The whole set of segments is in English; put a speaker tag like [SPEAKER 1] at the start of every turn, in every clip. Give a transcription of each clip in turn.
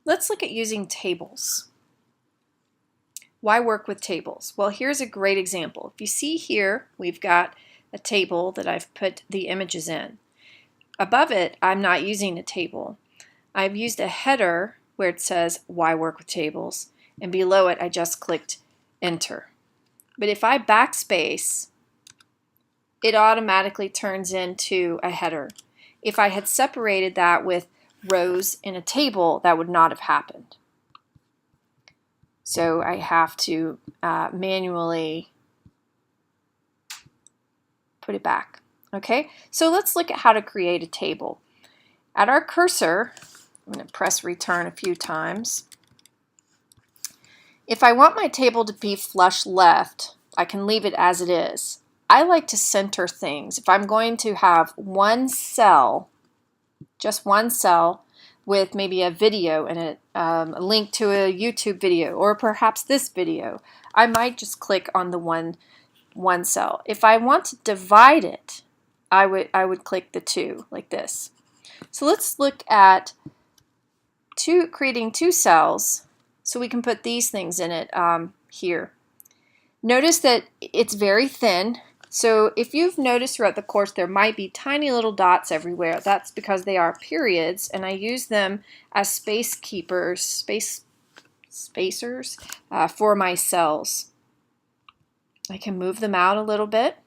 [SPEAKER 1] Let's look at using tables. Why work with tables? Well, here's a great example. If you see here, we've got a table that I've put the images in. Above it, I'm not using a table. I've used a header where it says why work with tables, and below it I just clicked enter. But if I backspace, it automatically turns into a header. If I had separated that with rows in a table, that would not have happened. So I have to manually put it back. Okay, so let's look at how to create a table. At our cursor, I'm going to press return a few times. If I want my table to be flush left, I can leave it as it is. I like to center things. If I'm going to have one cell, just one cell, with maybe a video in it, a link to a YouTube video, or perhaps this video, I might just click on the one cell. If I want to divide it, I would click the two, like this. So let's look at creating two cells so we can put these things in it here. Notice that it's very thin. So if you've noticed throughout the course there might be tiny little dots everywhere, that's because they are periods, and I use them as space keepers, spacers for my cells. I can move them out a little bit.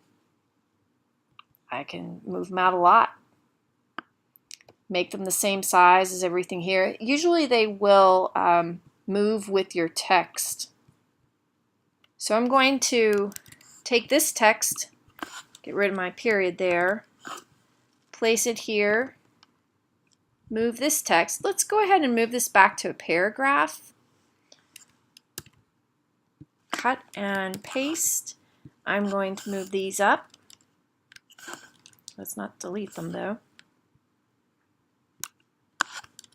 [SPEAKER 1] I can move them out a lot. Make them the same size as everything here. Usually they will move with your text. So I'm going to take this text, get rid of my period there, place it here, move this text. Let's go ahead and move this back to a paragraph. Cut and paste. I'm going to move these up. Let's not delete them though.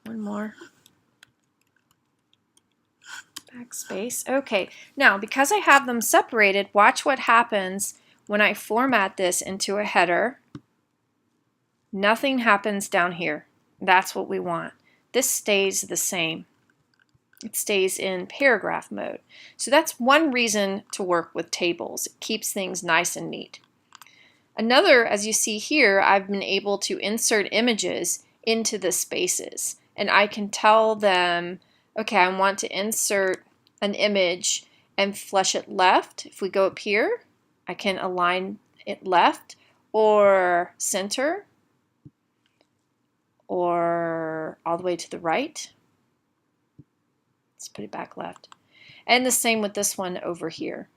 [SPEAKER 1] One more. Backspace. Okay, now because I have them separated, watch what happens when I format this into a header. Nothing happens down here. That's what we want. This stays the same. It stays in paragraph mode. So that's one reason to work with tables. It keeps things nice and neat. Another, as you see here, I've been able to insert images into the spaces, and I can tell them, okay, I want to insert an image and flush it left. If we go up here, I can align it left or center or all the way to the right. Let's put it back left. And the same with this one over here.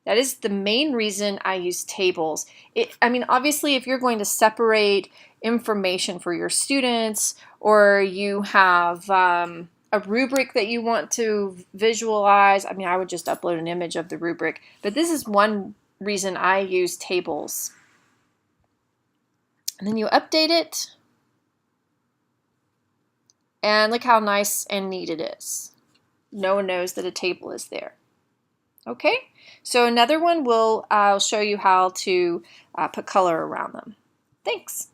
[SPEAKER 1] That is the main reason I use tables. I mean, obviously, if you're going to separate information for your students, or you have a rubric that you want to visualize, I mean, I would just upload an image of the rubric. But this is one reason I use tables. And then you update it. And look how nice and neat it is. No one knows that a table is there. Okay, so another one I'll show you how to put color around them. Thanks.